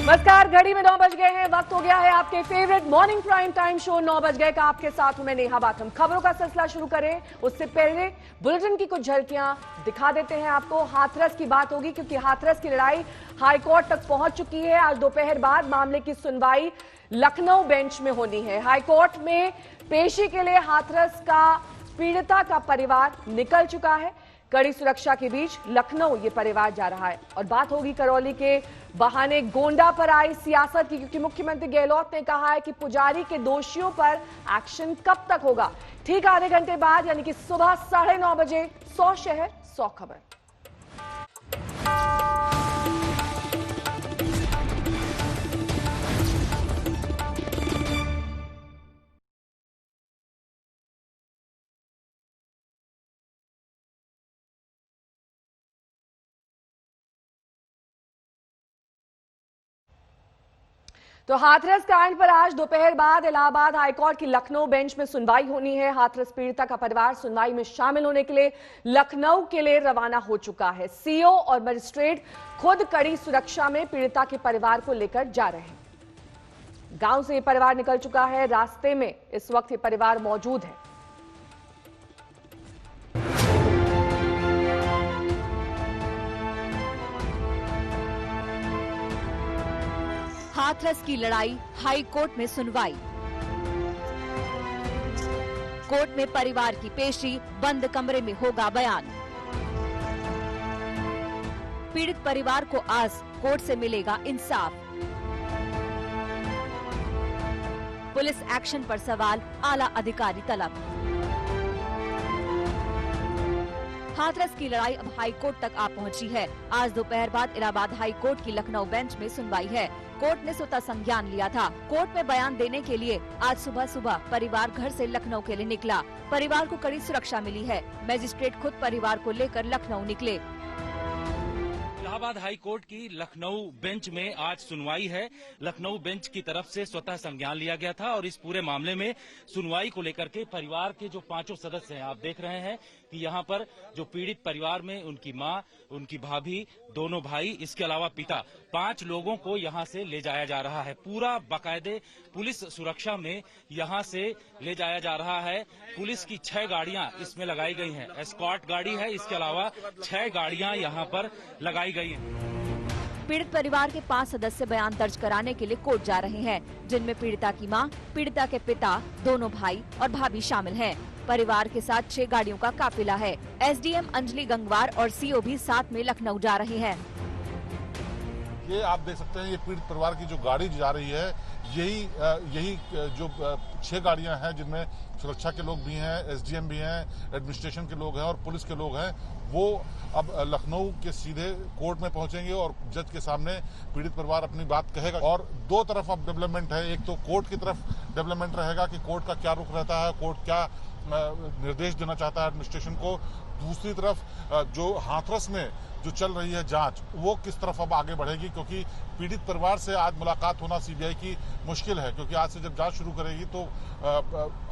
नमस्कार, घड़ी में 9 बज गए हैं। वक्त हो गया है आपके favourite morning prime time show 9 बज गए का। आपके साथ हूं मैं नेहा बाथम। खबरों का सिलसिला शुरू करें उससे पहले बुलेटिन की कुछ झलकियां दिखा देते हैं आपको। हाथरस की बात होगी क्योंकि हाथरस की लड़ाई हाईकोर्ट तक पहुंच चुकी है। आज दोपहर बाद मामले की सुनवाई लखनऊ बेंच में होनी है। हाईकोर्ट में पेशी के लिए हाथरस का पीड़िता का परिवार निकल चुका है। कड़ी सुरक्षा के बीच लखनऊ ये परिवार जा रहा है। और बात होगी करौली के बहाने गोंडा पर आई सियासत की, क्योंकि मुख्यमंत्री गहलोत ने कहा है कि पुजारी के दोषियों पर एक्शन कब तक होगा। ठीक आधे घंटे बाद यानी कि सुबह 9:30 बजे 100 शहर 100 खबर। तो हाथरस कांड पर आज दोपहर बाद इलाहाबाद हाईकोर्ट की लखनऊ बेंच में सुनवाई होनी है। हाथरस पीड़िता का परिवार सुनवाई में शामिल होने के लिए लखनऊ के लिए रवाना हो चुका है। सीओ और मजिस्ट्रेट खुद कड़ी सुरक्षा में पीड़िता के परिवार को लेकर जा रहे हैं। गांव से ये परिवार निकल चुका है। रास्ते में इस वक्त ये परिवार मौजूद है। हाथरस की लड़ाई हाई कोर्ट में सुनवाई। कोर्ट में परिवार की पेशी, बंद कमरे में होगा बयान। पीड़ित परिवार को आज कोर्ट से मिलेगा इंसाफ। पुलिस एक्शन पर सवाल, आला अधिकारी तलब। हाथरस की लड़ाई अब हाई कोर्ट तक आ पहुंची है। आज दोपहर बाद इलाहाबाद हाई कोर्ट की लखनऊ बेंच में सुनवाई है। कोर्ट ने स्वतः संज्ञान लिया था। कोर्ट में बयान देने के लिए आज सुबह सुबह परिवार घर से लखनऊ के लिए निकला। परिवार को कड़ी सुरक्षा मिली है। मजिस्ट्रेट खुद परिवार को लेकर लखनऊ निकले। इलाहाबाद हाई कोर्ट की लखनऊ बेंच में आज सुनवाई है। लखनऊ बेंच की तरफ से स्वतः संज्ञान लिया गया था और इस पूरे मामले में सुनवाई को लेकर के परिवार के जो 5 सदस्य हैं, आप देख रहे हैं कि यहाँ पर जो पीड़ित परिवार में उनकी माँ, उनकी भाभी, दोनों भाई, इसके अलावा पिता, 5 लोगों को यहाँ से ले जाया जा रहा है। पूरा बाकायदे पुलिस सुरक्षा में यहाँ से ले जाया जा रहा है। पुलिस की 6 गाड़ियां इसमें लगाई गई हैं। एस्कॉर्ट गाड़ी है, इसके अलावा 6 गाड़ियां यहाँ पर लगाई गई हैं। पीड़ित परिवार के 5 सदस्य बयान दर्ज कराने के लिए कोर्ट जा रहे हैं, जिनमें पीड़िता की मां, पीड़िता के पिता, दोनों भाई और भाभी शामिल हैं। परिवार के साथ 6 गाड़ियों का काफिला है। एसडीएम अंजलि गंगवार और सीओ भी साथ में लखनऊ जा रहे हैं। ये आप देख सकते हैं, ये पीड़ित परिवार की जो गाड़ी जा रही है, यही जो 6 गाड़ियां हैं जिनमें सुरक्षा के लोग भी हैं, एसडीएम भी हैं, एडमिनिस्ट्रेशन के लोग हैं और पुलिस के लोग हैं, वो अब लखनऊ के सीधे कोर्ट में पहुंचेंगे और जज के सामने पीड़ित परिवार अपनी बात कहेगा। और 2 तरफ अब डेवलपमेंट है। एक तो कोर्ट की तरफ डेवलपमेंट रहेगा कि कोर्ट का क्या रुख रहता है, कोर्ट क्या निर्देश देना चाहता है एडमिनिस्ट्रेशन को। दूसरी तरफ जो हाथरस में जो चल रही है जांच, वो किस तरफ अब आगे बढ़ेगी, क्योंकि पीड़ित परिवार से आज मुलाकात होना सीबीआई की मुश्किल है, क्योंकि आज से जब जांच शुरू करेगी तो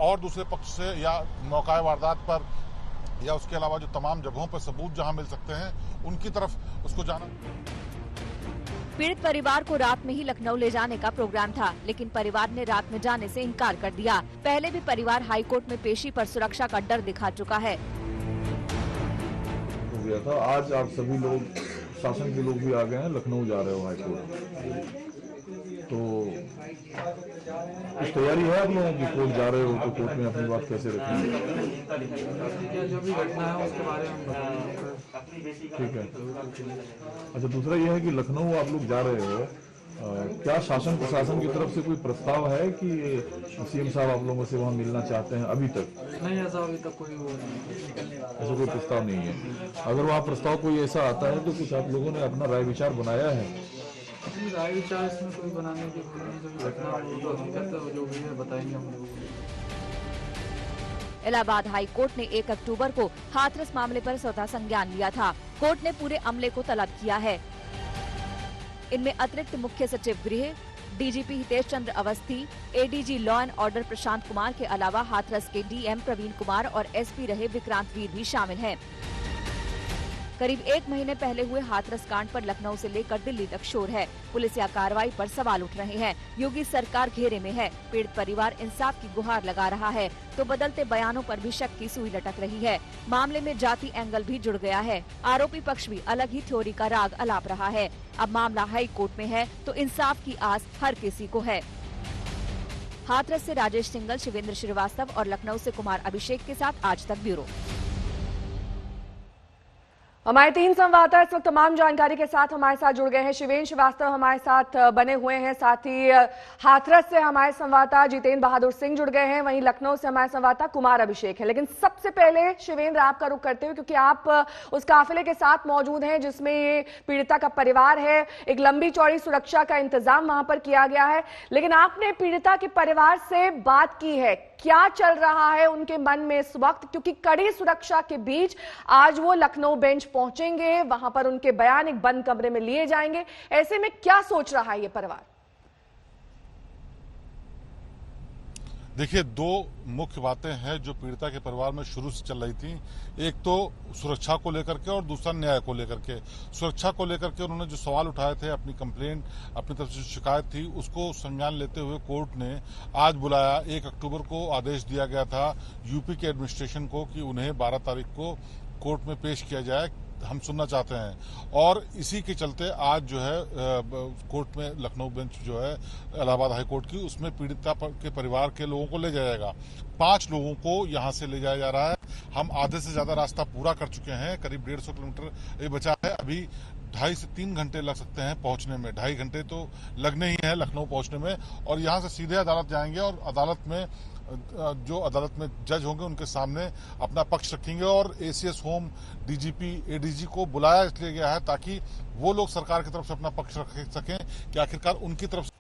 और दूसरे पक्ष से या मौका वारदात पर या उसके अलावा जो तमाम जगहों पर सबूत जहां मिल सकते हैं उनकी तरफ उसको जाना। पीड़ित परिवार को रात में ही लखनऊ ले जाने का प्रोग्राम था, लेकिन परिवार ने रात में जाने से इनकार कर दिया। पहले भी परिवार हाईकोर्ट में पेशी पर सुरक्षा का डर दिखा चुका है। था आज आप सभी लोग, शासन के लोग भी आ गए हैं, लखनऊ जा रहे हो हाईकोर्ट, तो कुछ तैयारी है आप लोगों की? कोर्ट जा रहे हो तो कोर्ट में अपनी बात कैसे रखेंगे? जो भी घटना है उसके बारे में ठीक है। अच्छा, दूसरा यह है कि लखनऊ आप लोग जा रहे हो, क्या शासन प्रशासन की तरफ से कोई प्रस्ताव है कि सीएम साहब आप लोगों से वहाँ मिलना चाहते हैं? अभी तक नहीं, ऐसा अभी तक कोई ऐसा कोई प्रस्ताव नहीं है। अगर वहाँ प्रस्ताव कोई ऐसा आता है तो कुछ आप लोगों ने अपना राय विचार बनाया है? राय विचार इसमें कोई बनाने की जो भी घटना जो हकीकत है जो भी है बताएंगे हम लोगों को। इलाहाबाद हाई कोर्ट ने 1 अक्टूबर को हाथरस मामले पर स्वतः संज्ञान लिया था। कोर्ट ने पूरे अमले को तलब किया है। इनमें अतिरिक्त मुख्य सचिव गृह, DGP Hitesh Chandra Awasthi, ADG law and order Prashant Kumar के अलावा हाथरस के डीएम प्रवीण कुमार और एसपी रहे विक्रांत वीर भी शामिल हैं। करीब 1 महीने पहले हुए हाथरस कांड पर लखनऊ से लेकर दिल्ली तक शोर है। पुलिस या कार्रवाई पर सवाल उठ रहे हैं। योगी सरकार घेरे में है। पीड़ित परिवार इंसाफ की गुहार लगा रहा है तो बदलते बयानों पर भी शक की सुई लटक रही है। मामले में जाति एंगल भी जुड़ गया है। आरोपी पक्ष भी अलग ही थ्योरी का राग अलाप रहा है। अब मामला हाई कोर्ट में है तो इंसाफ की आस हर किसी को है। हाथरस से राजेश सिंगल, शिवेंद्र श्रीवास्तव और लखनऊ से कुमार अभिषेक के साथ आज तक ब्यूरो। हमारे 3 संवाददाता इस वक्त तमाम जानकारी के साथ हमारे साथ जुड़ गए हैं। शिवेंद्र श्रीवास्तव हमारे साथ बने हुए हैं, साथ ही हाथरस से हमारे संवाददाता जितेंद्र बहादुर सिंह जुड़ गए हैं, वहीं लखनऊ से हमारे संवाददाता कुमार अभिषेक है। लेकिन सबसे पहले शिवेंद्र आपका रुख करते हुए, क्योंकि आप उस काफिले के साथ मौजूद हैं जिसमें ये पीड़िता का परिवार है, एक लंबी चौड़ी सुरक्षा का इंतजाम वहां पर किया गया है, लेकिन आपने पीड़िता के परिवार से बात की है, क्या चल रहा है उनके मन में इस वक्त? क्योंकि कड़ी सुरक्षा के बीच आज वो लखनऊ बेंच पहुंचेंगे, वहां पर उनके बयान एक बंद कमरे में लिए जाएंगे। ऐसे में क्या सोच रहा है ये परिवार? देखिए, 2 मुख्य बातें हैं जो पीड़िता के परिवार में शुरू से चल रही थी। एक तो सुरक्षा को लेकर के और दूसरा न्याय को लेकर के। सुरक्षा को लेकर के उन्होंने जो सवाल उठाए थे, अपनी कंप्लेंट, अपनी तरफ से शिकायत थी, उसको संज्ञान लेते हुए कोर्ट ने आज बुलाया। 1 अक्टूबर को आदेश दिया गया था यूपी के एडमिनिस्ट्रेशन को कि उन्हें 12 तारीख को कोर्ट में पेश किया जाए, हम सुनना चाहते हैं। और इसी के चलते आज जो है कोर्ट में लखनऊ बेंच जो है इलाहाबाद हाई कोर्ट की, उसमें पीड़िता के परिवार के लोगों को ले जाएगा। 5 लोगों को यहां से ले जाया जा रहा है। हम आधे से ज्यादा रास्ता पूरा कर चुके हैं, करीब 150 किलोमीटर ये बचा है। अभी 2.5 से 3 घंटे लग सकते हैं पहुंचने में। 2.5 घंटे तो लगने ही है लखनऊ पहुंचने में, और यहां से सीधे अदालत जाएंगे और अदालत में जो अदालत में जज होंगे उनके सामने अपना पक्ष रखेंगे। और एसीएस होम, डीजीपी, एडीजी को बुलाया इसलिए गया है ताकि वो लोग सरकार की तरफ से अपना पक्ष रख सकें कि आखिरकार उनकी तरफ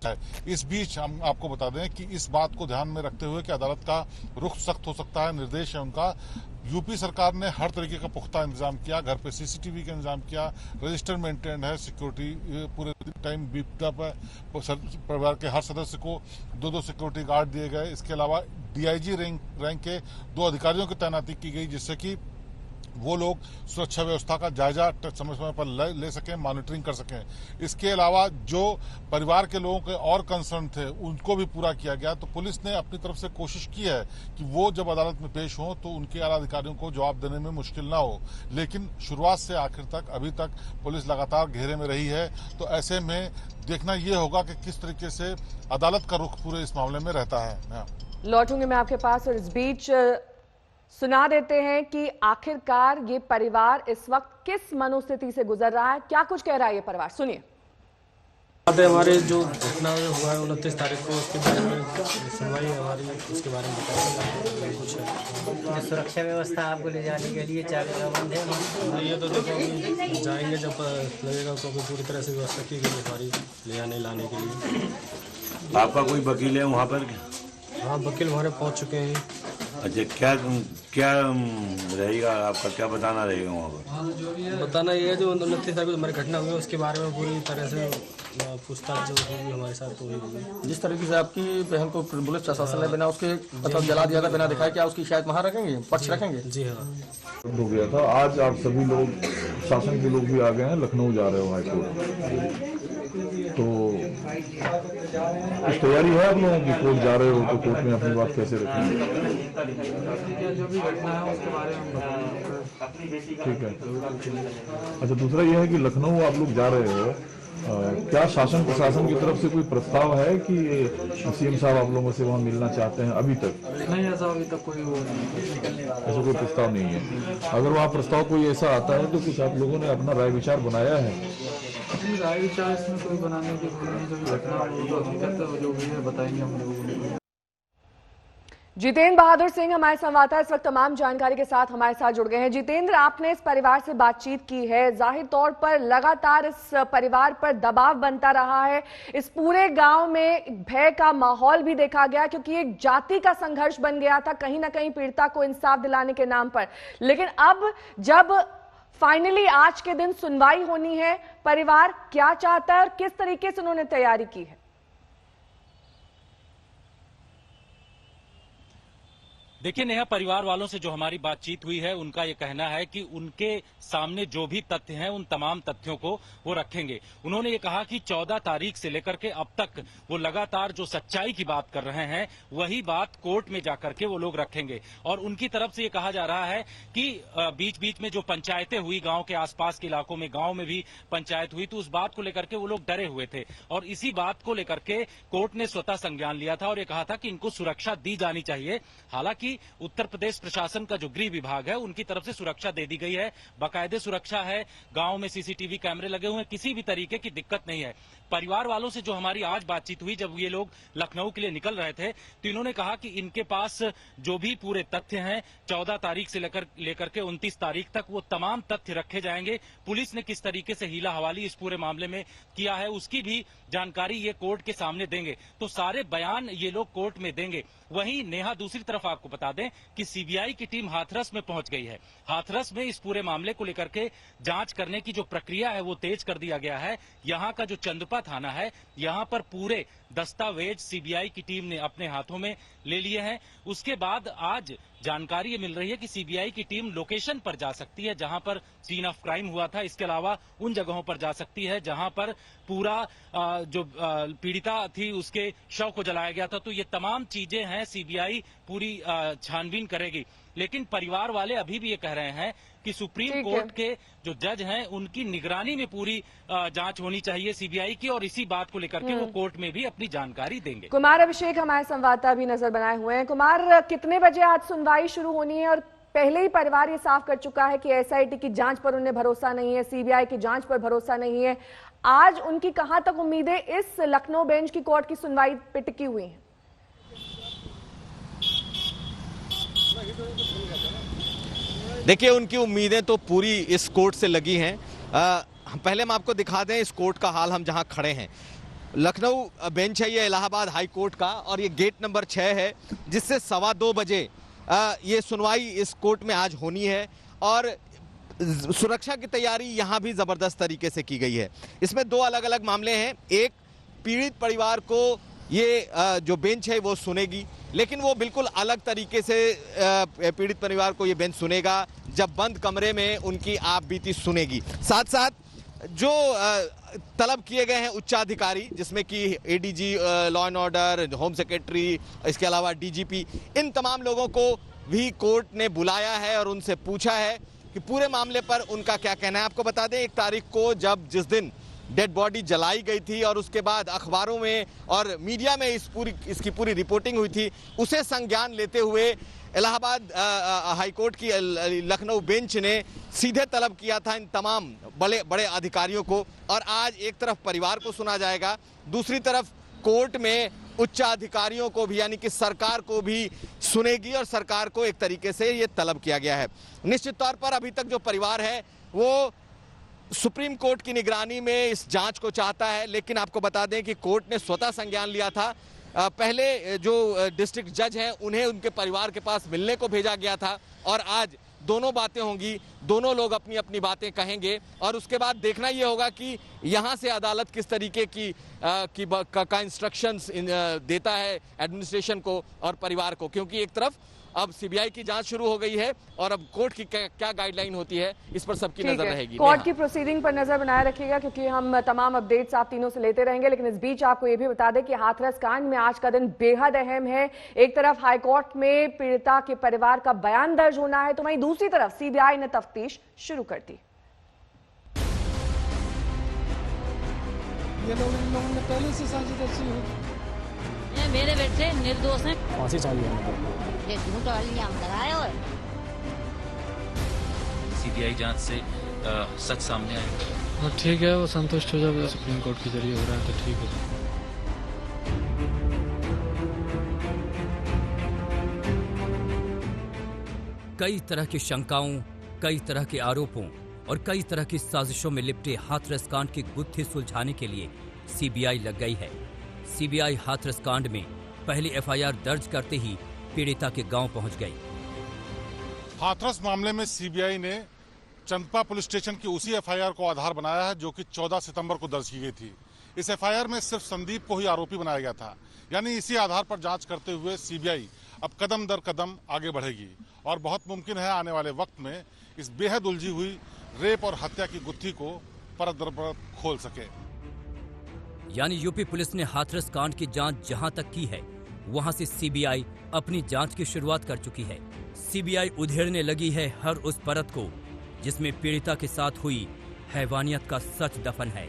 है। इस बीच हम आपको बता दें कि इस बात को ध्यान में रखते हुए कि अदालत का रुख सख्त हो सकता है, निर्देश है उनका, यूपी सरकार ने हर तरीके का पुख्ता इंतजाम किया। घर पे सीसीटीवी का इंतजाम किया, रजिस्टर मेंटेन है, सिक्योरिटी पूरे टाइम बीप्ड अप है। परिवार के हर सदस्य को 2-2 सिक्योरिटी गार्ड दिए गए। इसके अलावा डीआईजी रैंक के 2 अधिकारियों की तैनाती की गई, जिससे कि वो लोग सुरक्षा व्यवस्था का जायजा समय समय पर ले सकें, मॉनिटरिंग कर सकें। इसके अलावा जो परिवार के लोगों के और कंसर्न थे उनको भी पूरा किया गया। तो पुलिस ने अपनी तरफ से कोशिश की है कि वो जब अदालत में पेश हों तो उनके आला अधिकारियों को जवाब देने में मुश्किल ना हो। लेकिन शुरुआत से आखिर तक अभी तक पुलिस लगातार घेरे में रही है। तो ऐसे में देखना ये होगा कि किस तरीके से अदालत का रुख पूरे इस मामले में रहता है। लौटूंगी मैं आपके पास, और इस बीच सुना देते हैं कि आखिरकार ये परिवार इस वक्त किस मनोस्थिति से गुजर रहा है, क्या कुछ कह रहा है ये परिवार, सुनिए। हमारे जो घटना हुआ है 29 तारीख को, उसके बारे में सुनवाई हमारी, उसके बारे में बताइए कुछ है। जो सुरक्षा व्यवस्था आपको ले जाने के लिए चाबी का बंद है, ये तो देखो अभी जाएंगे जब लगेगा तो अभी पूरी तरह से व्यवस्था की गई हमारी ले जाने लाने के लिए। आपका कोई वकील है वहाँ पर? हाँ, वकील हमारे पहुँच चुके हैं। अच्छा, क्या रहेगा आपका, क्या बताना रहेगा वहाँ पर? बताना ये है जो 29 तारीख को हमारी घटना हुई है उसके बारे में पूरी तरह से पूछताछ जो होगी हमारे साथ तो होगी। जिस तरीके से आपकी बहन को पुलिस प्रशासन ने बिना उसके मतलब जला दिया था, बिना दिखाए, क्या उसकी शायद वहाँ रखेंगे, पक्ष रखेंगे? जी हाँ, हो गया था। आज आप सभी लोग, शासन के लोग भी आ गए हैं, लखनऊ जा रहे हो हाई कोर्ट, तो कुछ तैयारी है आप लोगों की? कोर्ट जा रहे हो तो कोर्ट में अपनी बात कैसे रखेंगे? जो भी घटना है उसके बारे में बताएंगे। ठीक है। अच्छा, दूसरा यह है कि लखनऊ आप लोग जा रहे हो, क्या शासन प्रशासन की तरफ से कोई प्रस्ताव है कि सीएम साहब आप लोगों से वहां मिलना चाहते हैं? अभी तक नहीं, ऐसा अभी तक कोई ऐसा कोई प्रस्ताव नहीं है। अगर वहाँ प्रस्ताव कोई ऐसा आता है तो कुछ आप लोगों ने अपना राय विचार बनाया है? राय विचार इसमें कोई बनाने की जो भी घटना जो हकीकत जो भी है बताएंगे हम लोगों को। जितेंद्र बहादुर सिंह हमारे संवाददाता इस वक्त तमाम जानकारी के साथ हमारे साथ जुड़ गए हैं। जितेंद्र, आपने इस परिवार से बातचीत की है, जाहिर तौर पर लगातार इस परिवार पर दबाव बनता रहा है, इस पूरे गांव में भय का माहौल भी देखा गया क्योंकि एक जाति का संघर्ष बन गया था कहीं ना कहीं पीड़िता को इंसाफ दिलाने के नाम पर। लेकिन अब जब फाइनली आज के दिन सुनवाई होनी है, परिवार क्या चाहता है और किस तरीके से उन्होंने तैयारी की है? देखिए नेहा, परिवार वालों से जो हमारी बातचीत हुई है उनका ये कहना है कि उनके सामने जो भी तथ्य हैं उन तमाम तथ्यों को वो रखेंगे। उन्होंने ये कहा कि 14 तारीख से लेकर के अब तक वो लगातार जो सच्चाई की बात कर रहे हैं वही बात कोर्ट में जाकर के वो लोग रखेंगे। और उनकी तरफ से ये कहा जा रहा है कि बीच बीच में जो पंचायतें हुई गांव के आसपास के इलाकों में, गांव में भी पंचायत हुई, तो उस बात को लेकर के वो लोग डरे हुए थे और इसी बात को लेकर के कोर्ट ने स्वतः संज्ञान लिया था और ये कहा था कि इनको सुरक्षा दी जानी चाहिए। हालांकि उत्तर प्रदेश प्रशासन का जो गृह विभाग है उनकी तरफ से सुरक्षा दे दी गई है, बाकायदे सुरक्षा है, गांव में सीसीटीवी कैमरे लगे हुए हैं, किसी भी तरीके की दिक्कत नहीं है। परिवार वालों से जो हमारी आज बातचीत हुई, जब ये लोग लखनऊ के लिए निकल रहे थे तो इन्होंने कहा कि इनके पास जो भी पूरे तथ्य हैं 14 तारीख से लेकर के 29 तारीख तक वो तमाम तथ्य रखे जाएंगे। पुलिस ने किस तरीके से हीला हवाली इस पूरे मामले में किया है उसकी भी जानकारी ये कोर्ट के सामने देंगे, तो सारे बयान ये लोग कोर्ट में देंगे। वहीं नेहा, दूसरी तरफ आपको बता दें कि सीबीआई की टीम हाथरस में पहुंच गई है। हाथरस में इस पूरे मामले को लेकर के जांच करने की जो प्रक्रिया है वो तेज कर दिया गया है। यहां का जो चंदपा थाना है, यहां पर पूरे दस्तावेज सीबीआई की टीम ने अपने हाथों में ले लिए हैं। उसके बाद आज जानकारी ये मिल रही है कि सीबीआई की टीम लोकेशन पर जा सकती है जहां पर सीन ऑफ क्राइम हुआ था, इसके अलावा उन जगहों पर जा सकती है जहां पर पूरा जो पीड़िता थी उसके शव को जलाया गया था। तो ये तमाम चीजें हैं, सीबीआई पूरी छानबीन करेगी। लेकिन परिवार वाले अभी भी ये कह रहे हैं कि सुप्रीम कोर्ट के जो जज हैं उनकी निगरानी में पूरी जांच होनी चाहिए सीबीआई की, और इसी बात को लेकर के वो कोर्ट में भी अपनी जानकारी देंगे। कुमार अभिषेक हमारे संवाददाता भी नजर बनाए हुए हैं। कुमार, कितने बजे आज सुनवाई शुरू होनी है? और पहले ही परिवार ये साफ कर चुका है कि एसआईटी की जांच पर उन्हें भरोसा नहीं है, सीबीआई की जांच पर भरोसा नहीं है। आज उनकी कहां तक उम्मीदें इस लखनऊ बेंच की कोर्ट की सुनवाई पे टिकी हुई हैं? देखिए, उनकी उम्मीदें तो पूरी इस कोर्ट से लगी हैं। पहले हम आपको दिखा दें इस कोर्ट का हाल, हम जहां खड़े हैं। लखनऊ बेंच है ये इलाहाबाद हाई कोर्ट का, और ये गेट नंबर 6 है जिससे 2:15 बजे ये सुनवाई इस कोर्ट में आज होनी है। और सुरक्षा की तैयारी यहाँ भी ज़बरदस्त तरीके से की गई है। इसमें 2 अलग अलग मामले हैं। एक, पीड़ित परिवार को ये जो बेंच है वो सुनेगी, लेकिन वो बिल्कुल अलग तरीके से पीड़ित परिवार को ये बेंच सुनेगा जब बंद कमरे में उनकी आप बीती सुनेगी। साथ साथ जो तलब किए गए हैं उच्चाधिकारी, जिसमें कि ADG law and order, home secretary, इसके अलावा डीजीपी, इन तमाम लोगों को भी कोर्ट ने बुलाया है और उनसे पूछा है कि पूरे मामले पर उनका क्या कहना है। आपको बता दें 1 तारीख को जिस दिन डेड बॉडी जलाई गई थी और उसके बाद अखबारों में और मीडिया में इसकी पूरी रिपोर्टिंग हुई थी, उसे संज्ञान लेते हुए इलाहाबाद हाईकोर्ट की लखनऊ बेंच ने सीधे तलब किया था इन तमाम बड़े बड़े अधिकारियों को। और आज एक तरफ परिवार को सुना जाएगा, दूसरी तरफ कोर्ट में उच्चाधिकारियों को भी, यानी कि सरकार को भी सुनेगी, और सरकार को एक तरीके से ये तलब किया गया है। निश्चित तौर पर अभी तक जो परिवार है वो सुप्रीम कोर्ट की निगरानी में इस जांच को चाहता है, लेकिन आपको बता दें कि कोर्ट ने स्वतः संज्ञान लिया था। पहले जो डिस्ट्रिक्ट जज हैं उन्हें उनके परिवार के पास मिलने को भेजा गया था, और आज दोनों बातें होंगी, दोनों लोग अपनी अपनी बातें कहेंगे, और उसके बाद देखना ये होगा कि यहाँ से अदालत किस तरीके का इंस्ट्रक्शंस देता है एडमिनिस्ट्रेशन को और परिवार को। क्योंकि एक तरफ अब सीबीआई की जांच शुरू हो गई है और अब कोर्ट की क्या गाइडलाइन होती है इस पर सबकी नजर रहेगी। कोर्ट की प्रोसीडिंग पर नजर बनाए रखिएगा, क्योंकि हम तमाम अपडेट्स आप तीनों से लेते रहेंगे। लेकिन इस बीच आपको ये भी बता दें कि हाथरस कांड में आज का दिन बेहद अहम है। एक तरफ हाईकोर्ट में पीड़िता के परिवार का बयान दर्ज होना है, तो वहीं दूसरी तरफ सीबीआई ने तफ्तीश शुरू कर दी। ये लोग इन लोगों ने पहले से साजिश होगी। मेरे बेटे निर्दोष हैं। फांसी चाहिए ये झूठ और इल्जाम लगाए और सीबीआई जांच से सच सामने आएगा। और ठीक है, वो संतुष्ट हो जाए, सुप्रीम कोर्ट के जरिए हो रहा है तो ठीक है। कई तरह की शंकाओं, कई तरह के आरोपों और कई तरह की साजिशों में लिपटे हाथरस कांड की गुत्थी सुलझाने के लिए सीबीआई लग गई है। सीबीआई हाथरस कांड में पहली एफआईआर दर्ज करते ही पीड़िता के गांव पहुंच गई। हाथरस मामले में सीबीआई ने चंदपा पुलिस स्टेशन की उसी एफआईआर को आधार बनाया है जो कि 14 सितंबर को दर्ज की गई थी। इस एफआईआर में सिर्फ संदीप को ही आरोपी बनाया गया था, यानी इसी आधार पर जांच करते हुए सीबीआई अब कदम दर कदम आगे बढ़ेगी और बहुत मुमकिन है आने वाले वक्त में इस बेहद उलझी हुई रेप और हत्या की गुत्थी को परत दर परत खोल सके। यानी यूपी पुलिस ने हाथरस कांड की जांच जहां तक की है, वहां से सीबीआई अपनी जांच की शुरुआत कर चुकी है। सीबीआई उधेड़ने लगी है हर उस परत को जिसमें पीड़िता के साथ हुई हैवानियत का सच दफन है।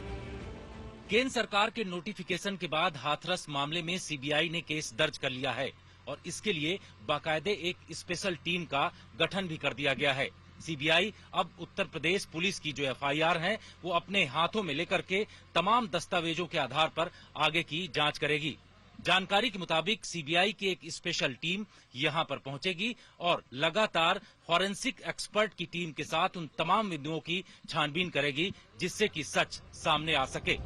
केंद्र सरकार के नोटिफिकेशन के बाद हाथरस मामले में सीबीआई ने केस दर्ज कर लिया है और इसके लिए बाकायदे एक स्पेशल टीम का गठन भी कर दिया गया है। सीबीआई अब उत्तर प्रदेश पुलिस की जो एफआईआर है वो अपने हाथों में लेकर के तमाम दस्तावेजों के आधार पर आगे की जांच करेगी। जानकारी के मुताबिक सीबीआई की एक स्पेशल टीम यहां पर पहुंचेगी और लगातार फॉरेंसिक एक्सपर्ट की टीम के साथ उन तमाम बिंदुओं की छानबीन करेगी जिससे कि सच सामने आ सके।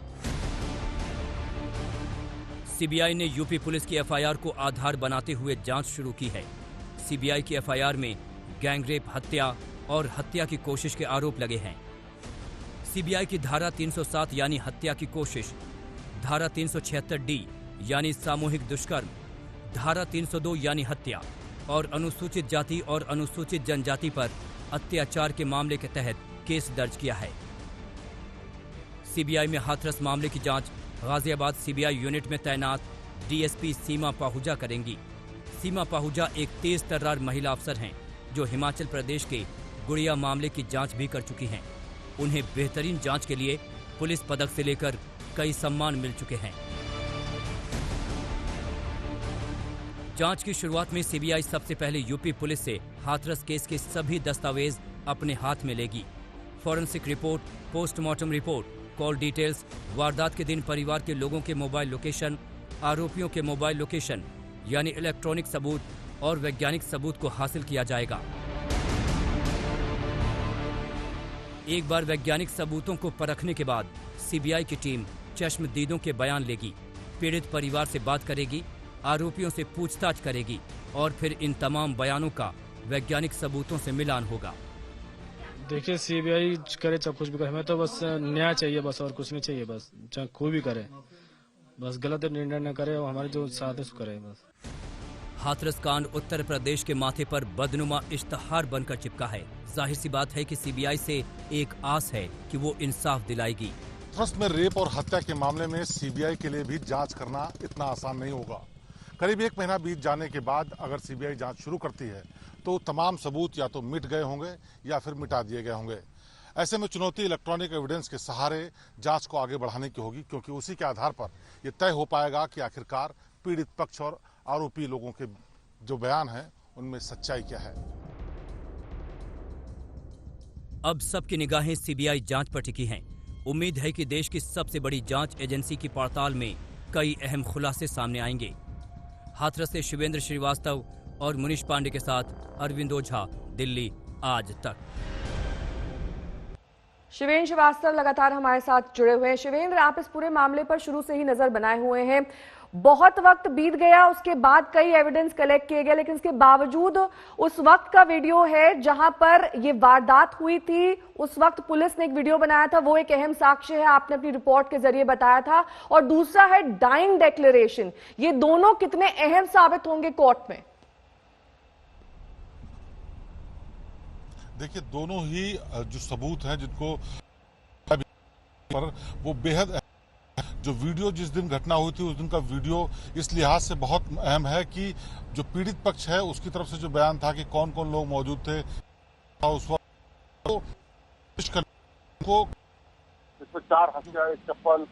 सीबीआई ने यूपी पुलिस की एफआईआर को आधार बनाते हुए जांच शुरू की है। सीबीआई की एफआईआर में गैंगरेप, हत्या और हत्या की कोशिश के आरोप लगे हैं। सीबीआई की धारा 307 यानी हत्या की कोशिश, धारा 376D यानी सामूहिक दुष्कर्म, धारा 302 यानी हत्या और अनुसूचित जाति और अनुसूचित जनजाति पर अत्याचार के मामले के तहत केस दर्ज किया है। सीबीआई में हाथरस मामले की जांच गाजियाबाद सीबीआई यूनिट में तैनात डीएसपी सीमा पाहुजा करेंगी। सीमा पाहुजा एक तेज तर्रार महिला अफसर हैं जो हिमाचल प्रदेश के गुड़िया मामले की जांच भी कर चुकी हैं। उन्हें बेहतरीन जांच के लिए पुलिस पदक से लेकर कई सम्मान मिल चुके हैं। जांच की शुरुआत में सीबीआई सबसे पहले यूपी पुलिस से हाथरस केस के सभी दस्तावेज अपने हाथ में लेगी। Forensic report, postmortem report, call details, वारदात के दिन परिवार के लोगों के मोबाइल लोकेशन, आरोपियों के मोबाइल लोकेशन यानी इलेक्ट्रॉनिक सबूत और वैज्ञानिक सबूत को हासिल किया जाएगा। एक बार वैज्ञानिक सबूतों को परखने के बाद सीबीआई की टीम चश्मदीदों के बयान लेगी, पीड़ित परिवार से बात करेगी, आरोपियों से पूछताछ करेगी और फिर इन तमाम बयानों का वैज्ञानिक सबूतों से मिलान होगा। देखिए, सीबीआई करे चाहे कुछ भी करे, हमें तो बस न्याय चाहिए, बस और कुछ नहीं चाहिए। बस चाहे कोई भी करे, बस गलत निर्णय न करे और हमारे जो साथ है उसको करे बस। हाथरस कांड उत्तर प्रदेश के माथे पर बदनुमा इश्तहार बनकर चिपका है। जाहिर सी बात है कि सीबीआई से एक आस है कि वो इंसाफ दिलाएगी। हाथरस में रेप और हत्या के मामले में सीबीआई के लिए भी जांच करना इतना आसान नहीं होगा। करीब 1 महीना बीत जाने के बाद अगर सीबीआई जांच शुरू करती है तो तमाम सबूत या तो मिट गए होंगे या फिर मिटा दिए गए होंगे। ऐसे में चुनौती इलेक्ट्रॉनिक एविडेंस के सहारे जांच को आगे बढ़ाने की होगी, क्योंकि उसी के आधार पर यह तय हो पाएगा कि आखिरकार पीड़ित पक्ष और आरोपी लोगों के जो बयान हैं उनमें सच्चाई क्या है। अब सबकी निगाहें सीबीआई जांच पर टिकी हैं। उम्मीद है कि देश की सबसे बड़ी जांच एजेंसी की पड़ताल में कई अहम खुलासे सामने आएंगे। हाथरस से शिवेंद्र श्रीवास्तव और मुनीश पांडे के साथ अरविंद ओझा, दिल्ली आज तक। शिवेंद्र श्रीवास्तव लगातार हमारे साथ जुड़े हुए हैं। शिवेंद्र, आप इस पूरे मामले पर शुरू से ही नजर बनाए हुए हैं। बहुत वक्त बीत गया, उसके बाद कई एविडेंस कलेक्ट किए गए, लेकिन इसके बावजूद उस वक्त का वीडियो है जहां पर ये वारदात हुई थी, उस वक्त पुलिस ने एक वीडियो बनाया था, वो एक अहम साक्ष्य है, आपने अपनी रिपोर्ट के जरिए बताया था। और दूसरा है डाइंग डिक्लेरेशन। ये दोनों कितने अहम साबित होंगे कोर्ट में? देखिए, दोनों ही जो सबूत हैं जिनको पर वो बेहद, जो वीडियो जिस दिन घटना हुई थी उस दिन का वीडियो इस लिहाज से बहुत अहम है कि जो पीड़ित पक्ष है उसकी तरफ से जो बयान था कि कौन कौन लोग मौजूद थे उस वक्त को इसमें 4 हथियार, एक चप्पल,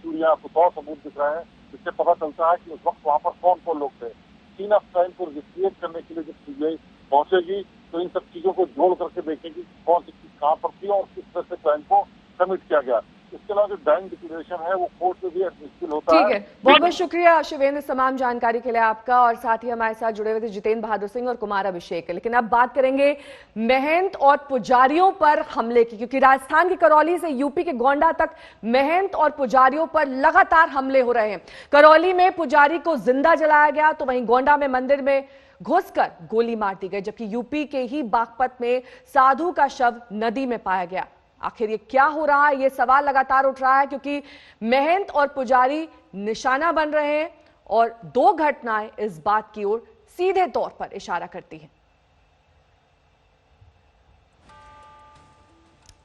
चूड़ियां, कुछ और सबूत दिख रहे हैं, जिससे पता चलता है कि उस वक्त वहाँ पर कौन कौन लोग थे। सीन ऑफ क्राइम को रिक्रिएट करने के लिए जब सीबीआई पहुंचेगी तो इन सब चीजों को जोड़ करके देखेगी कौन सी चीज कहाँ पर थी और किस तरह से क्राइम को कमिट किया गया। इसके अलावा जो डाइंग डिक्लेरेशन है वो कोर्ट में भी एडमिसिबल होता है। ठीक है, बहुत बहुत शुक्रिया शिवेंद्र तमाम जानकारी के लिए आपका। और साथ ही हमारे साथ जुड़े हुए थे जितेंद्र बहादुर सिंह और कुमार अभिषेक। लेकिन अब बात करेंगे महंत और पुजारियों पर हमले की, क्योंकि राजस्थान की करौली से यूपी के गोंडा तक महंत और पुजारियों पर लगातार हमले हो रहे हैं। करौली में पुजारी को जिंदा जलाया गया तो वहीं गोंडा में मंदिर में घुसकर गोली मार दी गई, जबकि यूपी के ही बागपत में साधु का शव नदी में पाया गया। आखिर ये क्या हो रहा है, ये सवाल लगातार उठ रहा है, क्योंकि महंत और पुजारी निशाना बन रहे हैं और 2 घटनाएं इस बात की ओर सीधे तौर पर इशारा करती है।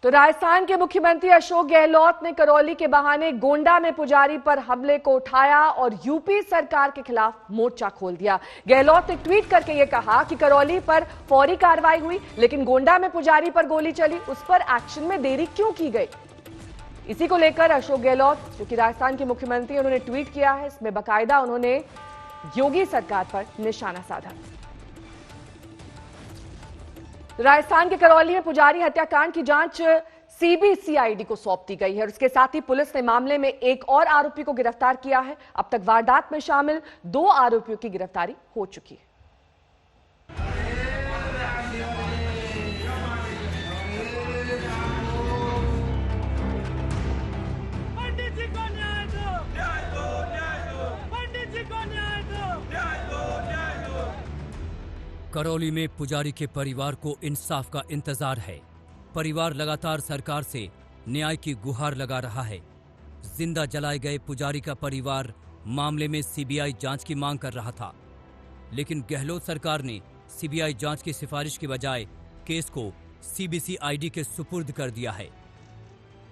तो राजस्थान के मुख्यमंत्री अशोक गहलोत ने करौली के बहाने गोंडा में पुजारी पर हमले को उठाया और यूपी सरकार के खिलाफ मोर्चा खोल दिया। गहलोत ने ट्वीट करके यह कहा कि करौली पर फौरी कार्रवाई हुई, लेकिन गोंडा में पुजारी पर गोली चली, उस पर एक्शन में देरी क्यों की गई। इसी को लेकर अशोक गहलोत, जो कि राजस्थान के मुख्यमंत्री, उन्होंने ट्वीट किया है। इसमें बाकायदा उन्होंने योगी सरकार पर निशाना साधा। राजस्थान के करौली में पुजारी हत्याकांड की जांच सीबीसीआईडी को सौंप दी गई है और उसके साथ ही पुलिस ने मामले में एक और आरोपी को गिरफ्तार किया है। अब तक वारदात में शामिल 2 आरोपियों की गिरफ्तारी हो चुकी है। करौली में पुजारी के परिवार को इंसाफ का इंतजार है। परिवार लगातार सरकार से न्याय की गुहार लगा रहा है। जिंदा जलाए गए पुजारी का परिवार मामले में सीबीआई जांच की मांग कर रहा था, लेकिन गहलोत सरकार ने सीबीआई जांच की सिफारिश के बजाय केस को सीबीसीआईडी के सुपुर्द कर दिया है।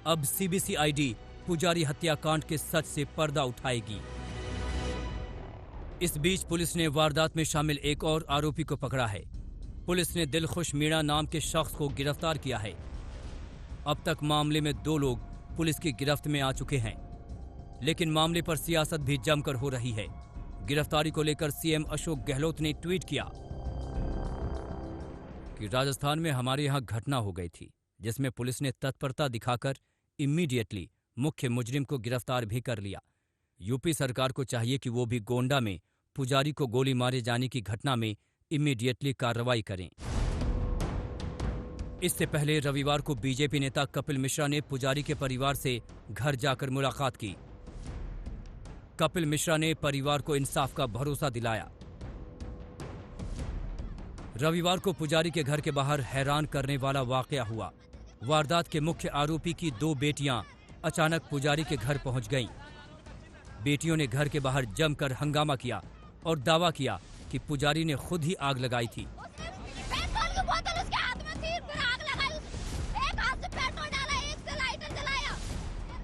अब सीबीसीआईडी पुजारी हत्याकांड के सच से पर्दा उठाएगी। इस बीच पुलिस ने वारदात में शामिल एक और आरोपी को पकड़ा है। पुलिस ने दिलखुश मीणा नाम के शख्स को गिरफ्तार किया है। अब तक मामले में 2 लोग पुलिस की गिरफ्त में आ चुके हैं, लेकिन मामले पर सियासत भी जमकर हो रही है। गिरफ्तारी को लेकर सीएम अशोक गहलोत ने ट्वीट किया कि राजस्थान में हमारे यहां घटना हो गई थी, जिसमें पुलिस ने तत्परता दिखाकर इमीडिएटली मुख्य मुजरिम को गिरफ्तार भी कर लिया। यूपी सरकार को चाहिए कि वो भी गोंडा में पुजारी को गोली मारे जाने की घटना में इमीडिएटली कार्रवाई करें। इससे पहले रविवार को बीजेपी नेता कपिल मिश्रा ने पुजारी के परिवार से घर जाकर मुलाकात की। कपिल मिश्रा ने परिवार को इंसाफ का भरोसा दिलाया। रविवार को पुजारी के घर के बाहर हैरान करने वाला वाकया हुआ। वारदात के मुख्य आरोपी की 2 बेटियां अचानक पुजारी के घर पहुंच गईं। बेटियों ने घर के बाहर जमकर हंगामा किया और दावा किया कि पुजारी ने खुद ही आग लगाई थी।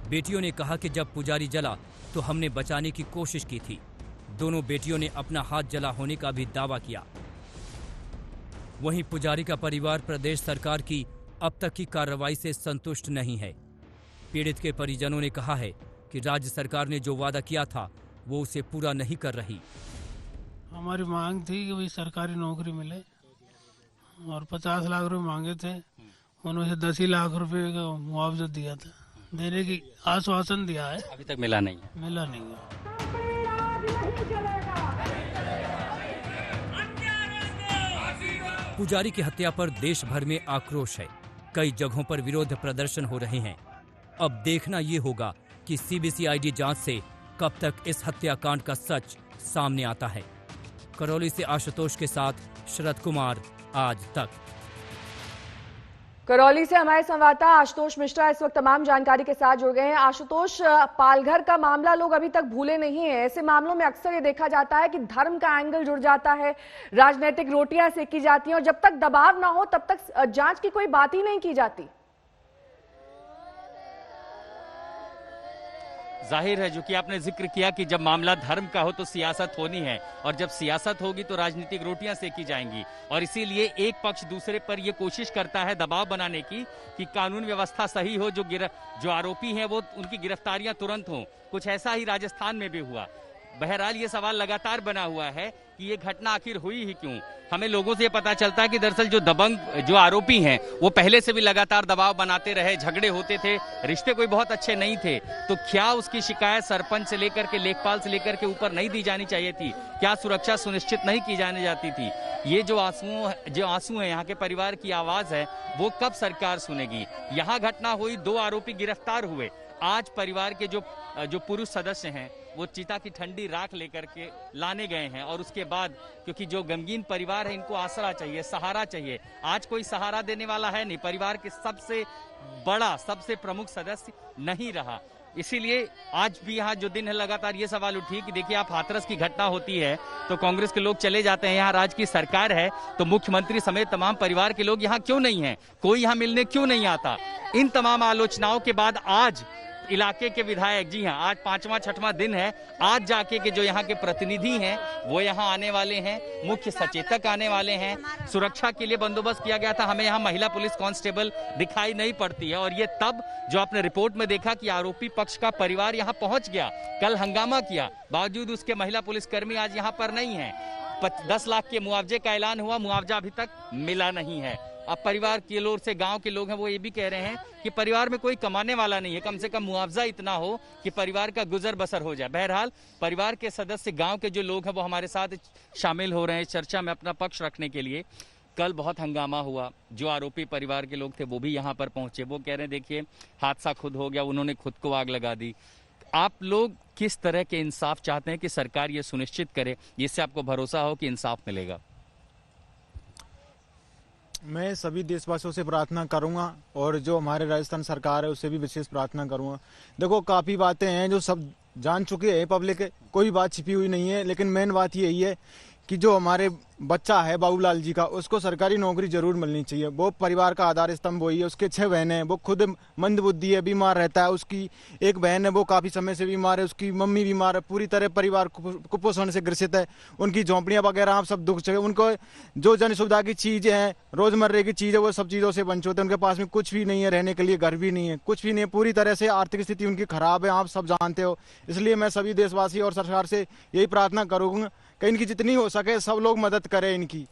बेटियों ने कहा कि जब पुजारी जला तो हमने बचाने की कोशिश की थी। दोनों बेटियों ने अपना हाथ जला होने का भी दावा किया। वहीं पुजारी का परिवार प्रदेश सरकार की अब तक की कार्रवाई से संतुष्ट नहीं है। पीड़ित के परिजनों ने कहा है कि राज्य सरकार ने जो वादा किया था वो उसे पूरा नहीं कर रही। हमारी मांग थी कि भाई सरकारी नौकरी मिले और 50 लाख रुपए मांगे थे। उन्होंने 10 लाख रुपए का मुआवजा दिया था, देने की आश्वासन दिया है। अभी तक मिला नहीं है। पुजारी की हत्या पर देश भर में आक्रोश है। कई जगहों पर विरोध प्रदर्शन हो रहे हैं। अब देखना ये होगा कि सीबीसीआईडी जांच से कब तक इस हत्याकांड का सच सामने आता है। करौली से आशुतोष के साथ शरद कुमार, आज तक। करौली से हमारे संवाददाता आशुतोष मिश्रा इस वक्त तमाम जानकारी के साथ जुड़ गए हैं। आशुतोष, पालघर का मामला लोग अभी तक भूले नहीं है। ऐसे मामलों में अक्सर ये देखा जाता है कि धर्म का एंगल जुड़ जाता है, राजनीतिक रोटियां सेकी जाती हैं और जब तक दबाव ना हो तब तक जांच की कोई बात ही नहीं की जाती। जाहिर है, जो कि आपने जिक्र किया कि जब मामला धर्म का हो तो सियासत होनी है और जब सियासत होगी तो राजनीतिक रोटियां सेकी जाएंगी और इसीलिए एक पक्ष दूसरे पर यह कोशिश करता है दबाव बनाने की कि कानून व्यवस्था सही हो, जो आरोपी हैं वो उनकी गिरफ्तारियां तुरंत हों। कुछ ऐसा ही राजस्थान में भी हुआ। बहरहाल ये सवाल लगातार बना हुआ है कि ये घटना आखिर हुई ही क्यों। हमें लोगों से पता चलता है कि दरअसल जो आरोपी हैं वो पहले से भी लगातार दबाव बनाते रहे, झगड़े होते थे, रिश्ते कोई बहुत अच्छे नहीं थे। तो क्या उसकी शिकायत सरपंच से लेकर के लेखपाल से लेकर के ऊपर नहीं दी जानी चाहिए थी? क्या सुरक्षा सुनिश्चित नहीं की जाने जाती थी? ये जो आंसू है यहाँ के परिवार की आवाज है वो कब सरकार सुनेगी? यहाँ घटना हुई, 2 आरोपी गिरफ्तार हुए। आज परिवार के जो पुरुष सदस्य हैं वो चिता की ठंडी राख लेकर के लाने गए हैं और उसके बाद, क्योंकि जो गमगीन परिवार है इनको आसरा चाहिए, सहारा चाहिए। आज कोई सहारा देने वाला है नहीं, परिवार के सबसे बड़ा, सबसे प्रमुख सदस्य नहीं रहा। इसीलिए आज भी यहाँ जो दिन है लगातार ये सवाल उठी कि देखिए आप हाथरस की घटना होती है तो कांग्रेस के लोग चले जाते हैं, यहाँ राज्य की सरकार है तो मुख्यमंत्री समेत तमाम परिवार के लोग यहाँ क्यों नहीं हैं, कोई यहाँ मिलने क्यों नहीं आता। इन तमाम आलोचनाओं के बाद आज इलाके के विधायक, जी हाँ, आज 5वां 6वां दिन है, आज जाके के जो यहाँ के प्रतिनिधि हैं वो यहाँ आने वाले हैं, मुख्य सचेतक आने वाले हैं। सुरक्षा के लिए बंदोबस्त किया गया था, हमें यहाँ महिला पुलिस कांस्टेबल दिखाई नहीं पड़ती है और ये तब जो आपने रिपोर्ट में देखा कि आरोपी पक्ष का परिवार यहाँ पहुंच गया, कल हंगामा किया, बावजूद उसके महिला पुलिसकर्मी आज यहाँ पर नहीं है। 10 लाख के मुआवजे का ऐलान हुआ, मुआवजा अभी तक मिला नहीं है। अब परिवार के लोग से गांव के लोग हैं वो ये भी कह रहे हैं कि परिवार में कोई कमाने वाला नहीं है, कम से कम मुआवजा इतना हो कि परिवार का गुजर बसर हो जाए। बहरहाल परिवार के सदस्य, गांव के जो लोग हैं वो हमारे साथ शामिल हो रहे हैं चर्चा में अपना पक्ष रखने के लिए। कल बहुत हंगामा हुआ, जो आरोपी परिवार के लोग थे वो भी यहाँ पर पहुंचे, वो कह रहे हैं देखिए हादसा खुद हो गया, उन्होंने खुद को आग लगा दी। आप लोग किस तरह के इंसाफ चाहते हैं कि सरकार ये सुनिश्चित करे जिससे आपको भरोसा हो कि इंसाफ मिलेगा? मैं सभी देशवासियों से प्रार्थना करूंगा और जो हमारे राजस्थान सरकार है उससे भी विशेष प्रार्थना करूंगा। देखो काफ़ी बातें हैं जो सब जान चुके हैं पब्लिक, कोई बात छिपी हुई नहीं है, लेकिन मेन बात यही है कि जो हमारे बच्चा है बाबूलाल जी का, उसको सरकारी नौकरी जरूर मिलनी चाहिए। वो परिवार का आधार स्तंभ वही है। उसके 6 बहनें हैं, वो खुद मंदबुद्धि है, बीमार रहता है। उसकी एक बहन है वो काफ़ी समय से बीमार है, उसकी मम्मी बीमार है, पूरी तरह परिवार कुपोषण से ग्रसित है। उनकी झोंपड़ियाँ वगैरह आप सब दुख चुके। उनको जो जन सुविधा की चीज़ें हैं, रोजमर्रे की चीज़ें, वो सब चीज़ों से वंचित है। उनके पास में कुछ भी नहीं है, रहने के लिए घर भी नहीं है, कुछ भी नहीं है। पूरी तरह से आर्थिक स्थिति उनकी खराब है, आप सब जानते हो। इसलिए मैं सभी देशवासी और सरकार से यही प्रार्थना करूँगा कि इनकी जितनी हो सके सब लोग मदद करें इनकी।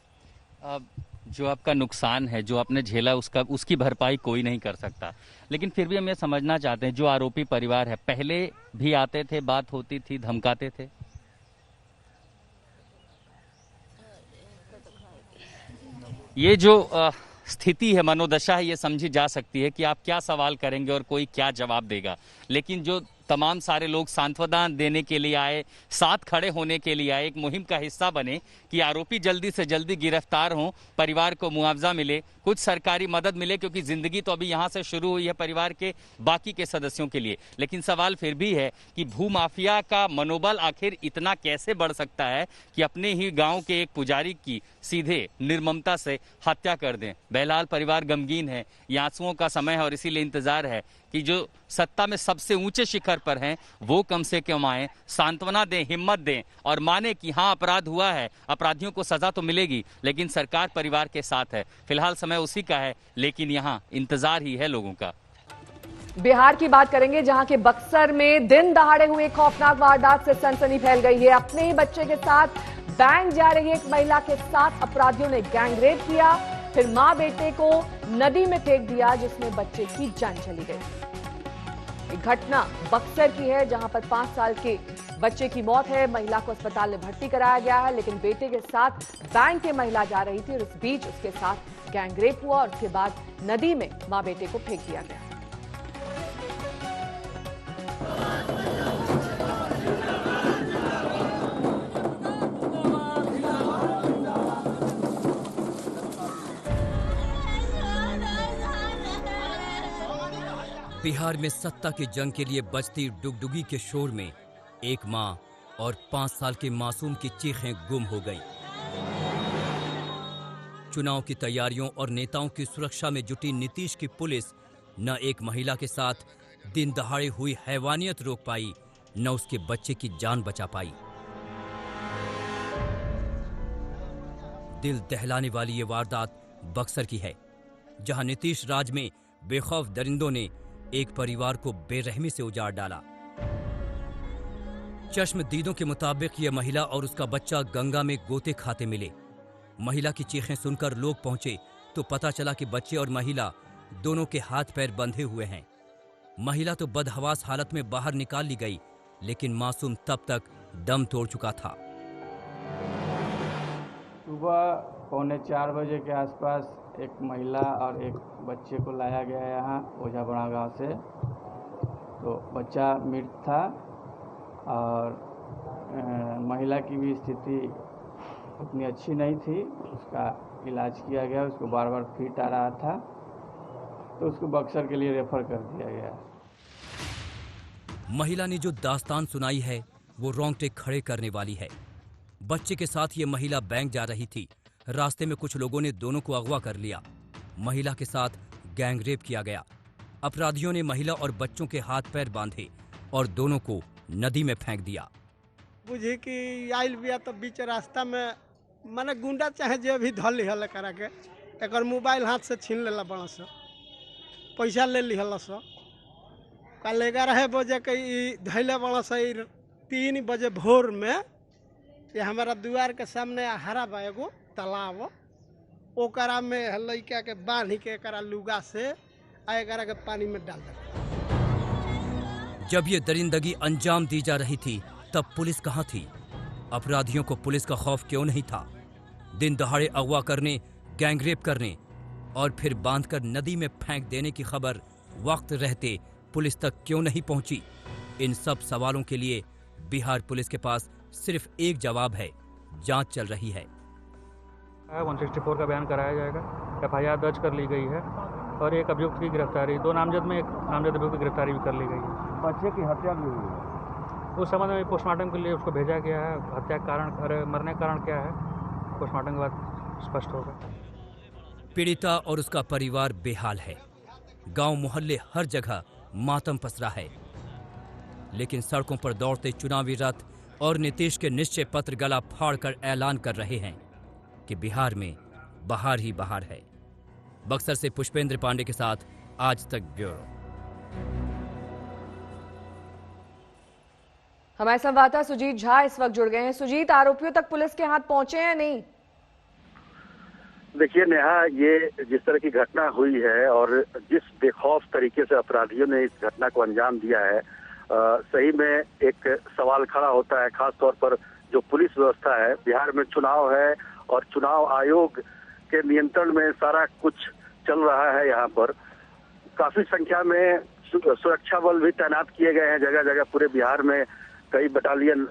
जो आपका नुकसान है, जो आपने झेला, उसकी भरपाई कोई नहीं कर सकता, लेकिन फिर भी हम ये समझना चाहते हैं जो आरोपी परिवार है, पहले भी आते थे, बात होती थी, धमकाते थे? ये जो स्थिति है, मनोदशा है, ये समझी जा सकती है कि आप क्या सवाल करेंगे और कोई क्या जवाब देगा, लेकिन जो तमाम सारे लोग सांत्वना देने के लिए आए, साथ खड़े होने के लिए आए, एक मुहिम का हिस्सा बने कि आरोपी जल्दी से जल्दी गिरफ्तार हों, परिवार को मुआवजा मिले, कुछ सरकारी मदद मिले, क्योंकि जिंदगी तो अभी यहाँ से शुरू हुई है परिवार के बाकी के सदस्यों के लिए। लेकिन सवाल फिर भी है कि भूमाफिया का मनोबल आखिर इतना कैसे बढ़ सकता है कि अपने ही गाँव के एक पुजारी की सीधे निर्ममता से हत्या कर दें। बहरहाल परिवार गमगीन है, ये आंसुओं का समय है और इसीलिए इंतजार है कि जो सत्ता में सबसे ऊंचे शिखर पर हैं वो कम से कम आए, सांत्वना दें, हिम्मत दें और माने कि हाँ अपराध हुआ है, अपराधियों को सजा तो मिलेगी, लेकिन सरकार परिवार के साथ है। फिलहाल समय उसी का है, लेकिन यहाँ इंतजार ही है लोगों का। बिहार की बात करेंगे, जहां के बक्सर में दिन दहाड़े हुए खौफनाक वारदात से सनसनी फैल गई है। अपने ही बच्चे के साथ बैंक जा रही एक महिला के साथ अपराधियों ने गैंगरेप किया, फिर मां बेटे को नदी में फेंक दिया, जिसमें बच्चे की जान चली गई। एक घटना बक्सर की है, जहां पर 5 साल के बच्चे की मौत है। महिला को अस्पताल में भर्ती कराया गया है, लेकिन बेटे के साथ बैंक के महिला जा रही थी और इस बीच उसके साथ गैंगरेप हुआ और उसके बाद नदी में मां बेटे को फेंक दिया गया। बिहार में सत्ता की जंग के लिए बजती डुगडुगी के शोर में एक मां और 5 साल के मासूम की चीखें गुम हो गईं। चुनाव की तैयारियों और नेताओं की सुरक्षा में जुटी नीतीश की पुलिस न एक महिला के साथ दिन दहाड़े हुई हैवानियत रोक पाई, न उसके बच्चे की जान बचा पाई। दिल दहलाने वाली ये वारदात बक्सर की है, जहां नीतीश राज में बेखौफ दरिंदों ने एक परिवार को बेरहमी से उजाड़ डाला। चश्मदीदों के मुताबिक यह महिला और उसका बच्चा गंगा में गोते खाते मिले। महिला की चीखें सुनकर लोग पहुंचे तो पता चला कि बच्चे और महिला दोनों के हाथ पैर बंधे हुए हैं। महिला तो बदहवास हालत में बाहर निकाल ली गई, लेकिन मासूम तब तक दम तोड़ चुका था। सुबह 3:45 बजे के आसपास एक महिला और एक बच्चे को लाया गया यहाँ ओझा बड़ा गांव से। तो बच्चा मृत था और महिला की भी स्थिति उतनी अच्छी नहीं थी। उसका इलाज किया गया, उसको बार बार फिट आ रहा था, तो उसको बक्सर के लिए रेफर कर दिया गया। महिला ने जो दास्तान सुनाई है वो रोंगटे खड़े करने वाली है। बच्चे के साथ ये महिला बैंक जा रही थी। रास्ते में कुछ लोगों ने दोनों को अगवा कर लिया। महिला के साथ गैंग रेप किया गया। अपराधियों ने महिला और बच्चों के हाथ पैर बांधे और दोनों को नदी में फेंक दिया। बुझे कि आइल बिया तो बीच रास्ता में माने गुंडा चाहे जो भी धल लिहल करा के एकर मोबाइल हाथ से छीन लेला बड़ा सा, पैसा ले लिहल सा। कल 11 बजे के धैले बड़ा सा 3 बजे भोर में ये हमारा द्वार के सामने हरा बा एगो तालाब, ओकरा में लइका के बांध के एकरा लुगा से एकरा के पानी में डाल दे। जब ये दरिंदगी अंजाम दी जा रही थी तब पुलिस कहाँ थी? अपराधियों को पुलिस का खौफ क्यों नहीं था? दिन दहाड़े अगवा करने, गैंगरेप करने और फिर बांधकर नदी में फेंक देने की खबर वक्त रहते पुलिस तक क्यों नहीं पहुंची? इन सब सवालों के लिए बिहार पुलिस के पास सिर्फ एक जवाब है, जांच चल रही है। 164 का बयान कराया जाएगा, FIR दर्ज कर ली गई है और एक अभियुक्त की गिरफ्तारी, 2 नामजद में एक नामजद अभियुक्त की गिरफ्तारी भी कर ली गई है। बच्चे की हत्या भी हुई है, उस संबंध में पोस्टमार्टम के लिए उसको भेजा गया है। हत्या कारण, मरने का कारण क्या है, पोस्टमार्टम के बाद स्पष्ट होगा। पीड़िता और उसका परिवार बेहाल है। गांव मोहल्ले हर जगह मातम पसरा है। लेकिन सड़कों पर दौड़ते चुनावी रथ और नीतीश के निश्चय पत्र गला फाड़कर ऐलान कर रहे हैं कि बिहार में बहार ही बहार है। बक्सर से पुष्पेंद्र पांडे के साथ आज तक ब्यूरो। हमारे संवाददाता सुजीत झा इस वक्त जुड़ गए हैं। सुजीत, आरोपियों तक पुलिस के हाथ पहुंचे या नहीं? देखिए नेहा, ये जिस तरह की घटना हुई है और जिस बेखौफ तरीके से अपराधियों ने इस घटना को अंजाम दिया है, सही में एक सवाल खड़ा होता है। खास तौर पर जो पुलिस व्यवस्था है, बिहार में चुनाव है और चुनाव आयोग के नियंत्रण में सारा कुछ चल रहा है। यहाँ पर काफी संख्या में सुरक्षा बल भी तैनात किए गए हैं जगह जगह पूरे बिहार में। कई बटालियन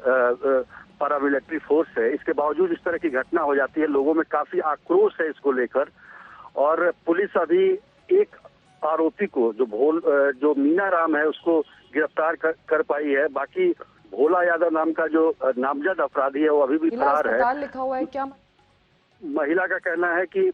पैरामिलिट्री फोर्स है। इसके बावजूद इस तरह की घटना हो जाती है, लोगों में काफी आक्रोश है इसको लेकर। और पुलिस अभी एक आरोपी को जो मीना राम है उसको गिरफ्तार कर पाई है। बाकी भोला यादव नाम का जो नामजद अपराधी है वो अभी भी फरार है। लिखा हुआ है क्या? महिला का कहना है कि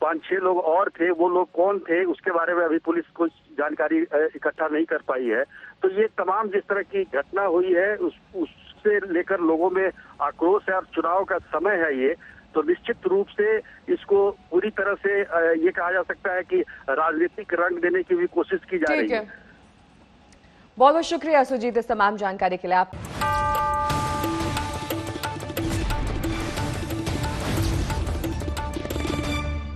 5-6 लोग और थे, वो लोग कौन थे उसके बारे में अभी पुलिस कुछ जानकारी इकट्ठा नहीं कर पाई है। तो ये तमाम जिस तरह की घटना हुई है उससे लेकर लोगों में आक्रोश है। और चुनाव का समय है ये, तो निश्चित रूप से इसको पूरी तरह से ये कहा जा सकता है कि राजनीतिक रंग देने की भी कोशिश की जा रही है। बहुत बहुत शुक्रिया सुजीत इस तमाम जानकारी के लिए। आप